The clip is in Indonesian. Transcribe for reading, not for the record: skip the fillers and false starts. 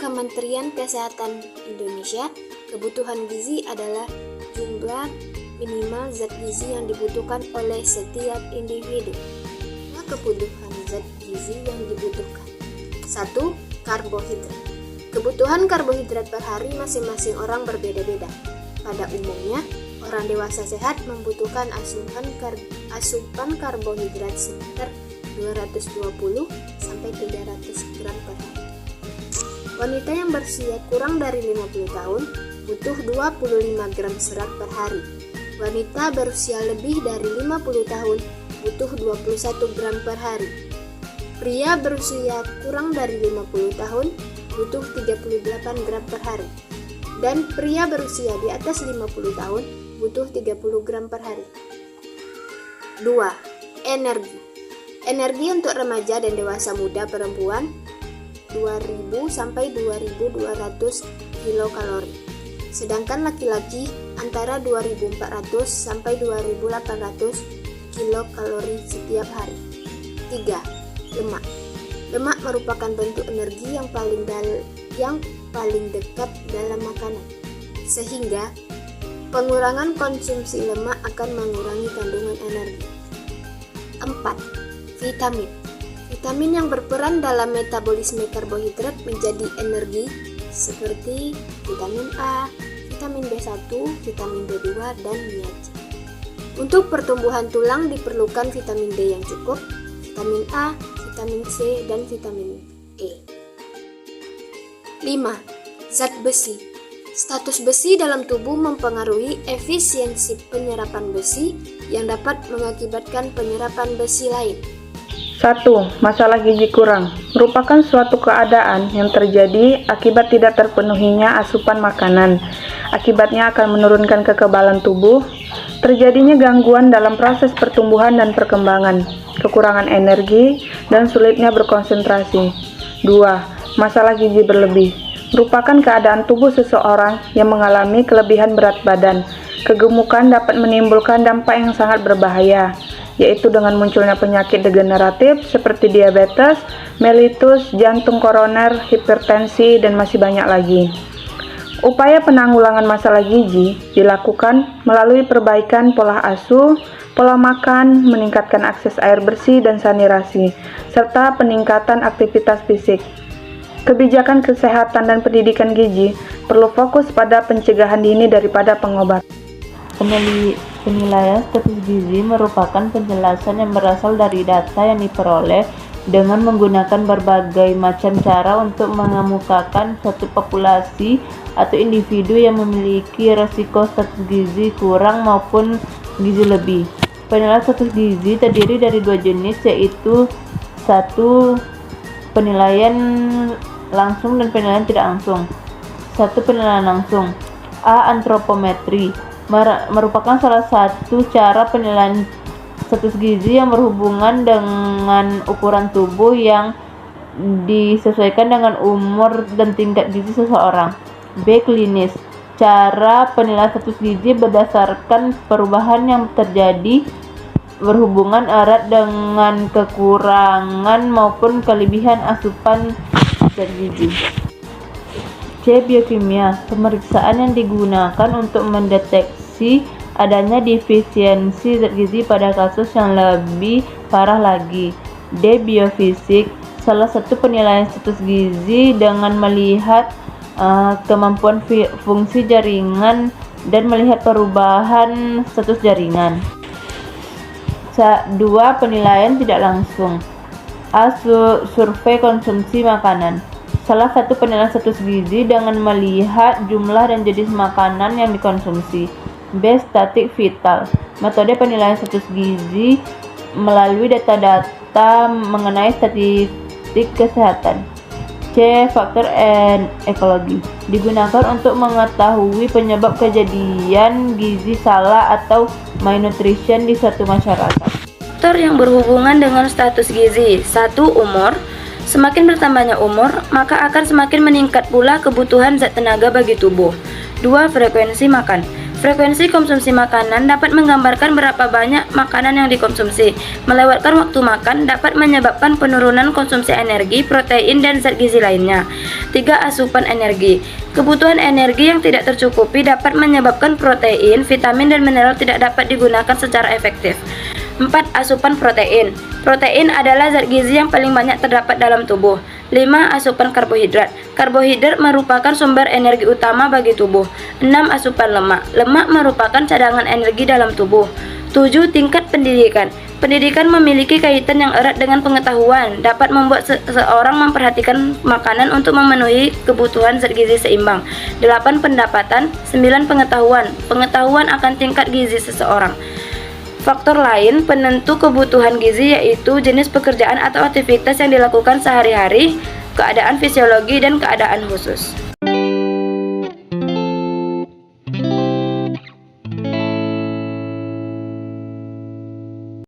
Kementerian Kesehatan Indonesia, kebutuhan gizi adalah jumlah minimal zat gizi yang dibutuhkan oleh setiap individu. Kebutuhan zat gizi yang dibutuhkan. 1. Karbohidrat. Kebutuhan karbohidrat per hari masing-masing orang berbeda-beda. Pada umumnya, orang dewasa sehat membutuhkan asupan karbohidrat sekitar 220 sampai 300 gram per hari. Wanita yang berusia kurang dari 50 tahun butuh 25 gram serat per hari. Wanita berusia lebih dari 50 tahun butuh 21 gram per hari. Pria berusia kurang dari 50 tahun butuh 38 gram per hari. Dan pria berusia di atas 50 tahun butuh 30 gram per hari. 2. Energi. Energi untuk remaja dan dewasa muda perempuan 2000 sampai 2200 kilokalori. Sedangkan laki-laki antara 2400 sampai 2800 kilokalori setiap hari. 3. Lemak. Lemak merupakan bentuk energi yang paling dekat dalam makanan. Sehingga pengurangan konsumsi lemak akan mengurangi kandungan energi. 4. Vitamin. Vitamin yang berperan dalam metabolisme karbohidrat menjadi energi seperti vitamin A, vitamin B1, vitamin B2, dan niacin. Untuk pertumbuhan tulang diperlukan vitamin D yang cukup, vitamin A, vitamin C, dan vitamin E. 5. Zat besi. Status besi dalam tubuh mempengaruhi efisiensi penyerapan besi yang dapat mengakibatkan penyerapan besi lain. 1. Masalah gizi kurang merupakan suatu keadaan yang terjadi akibat tidak terpenuhinya asupan makanan. Akibatnya akan menurunkan kekebalan tubuh, terjadinya gangguan dalam proses pertumbuhan dan perkembangan, kekurangan energi, dan sulitnya berkonsentrasi. 2. Masalah gizi berlebih merupakan keadaan tubuh seseorang yang mengalami kelebihan berat badan. Kegemukan dapat menimbulkan dampak yang sangat berbahaya, yaitu dengan munculnya penyakit degeneratif seperti diabetes, mellitus, jantung koroner, hipertensi, dan masih banyak lagi. Upaya penanggulangan masalah gizi dilakukan melalui perbaikan pola asuh, pola makan, meningkatkan akses air bersih dan sanitasi, serta peningkatan aktivitas fisik. Kebijakan kesehatan dan pendidikan gizi perlu fokus pada pencegahan dini daripada pengobatan. Penilaian status gizi merupakan penjelasan yang berasal dari data yang diperoleh dengan menggunakan berbagai macam cara untuk mengemukakan suatu populasi atau individu yang memiliki resiko status gizi kurang maupun gizi lebih. Penilaian status gizi terdiri dari dua jenis, yaitu 1. Penilaian langsung dan penilaian tidak langsung. 1. Penilaian langsung. A. Antropometri merupakan salah satu cara penilaian status gizi yang berhubungan dengan ukuran tubuh yang disesuaikan dengan umur dan tingkat gizi seseorang. B. Klinis. Cara penilaian status gizi berdasarkan perubahan yang terjadi berhubungan erat dengan kekurangan maupun kelebihan asupan zat gizi. C. Biokimia. Pemeriksaan yang digunakan untuk mendeteksi adanya defisiensi zat gizi pada kasus yang lebih parah lagi. D. Biofisik. Salah satu penilaian status gizi dengan melihat kemampuan fungsi jaringan dan melihat perubahan status jaringan. 2. Penilaian tidak langsung. A. Survei konsumsi makanan. Salah satu penilaian status gizi dengan melihat jumlah dan jenis makanan yang dikonsumsi. B. Statistik vital. Metode penilaian status gizi melalui data-data mengenai statistik kesehatan. C. Faktor ekologi. Digunakan untuk mengetahui penyebab kejadian gizi salah atau malnutrition di suatu masyarakat. Faktor yang berhubungan dengan status gizi. 1. Umur. Semakin bertambahnya umur, maka akan semakin meningkat pula kebutuhan zat tenaga bagi tubuh. 2. Frekuensi makan. Frekuensi konsumsi makanan dapat menggambarkan berapa banyak makanan yang dikonsumsi. Melewatkan waktu makan dapat menyebabkan penurunan konsumsi energi, protein, dan zat gizi lainnya. 3. Asupan energi. Kebutuhan energi yang tidak tercukupi dapat menyebabkan protein, vitamin, dan mineral tidak dapat digunakan secara efektif. 4. Asupan protein. Protein adalah zat gizi yang paling banyak terdapat dalam tubuh. 5. Asupan karbohidrat. Karbohidrat merupakan sumber energi utama bagi tubuh. 6. Asupan lemak. Lemak merupakan cadangan energi dalam tubuh. 7. Tingkat pendidikan. Pendidikan memiliki kaitan yang erat dengan pengetahuan, dapat membuat seseorang memperhatikan makanan untuk memenuhi kebutuhan zat gizi seimbang. 8. Pendapatan. 9. Pengetahuan. Pengetahuan akan tingkat gizi seseorang. Faktor lain penentu kebutuhan gizi yaitu jenis pekerjaan atau aktivitas yang dilakukan sehari-hari, keadaan fisiologi, dan keadaan khusus.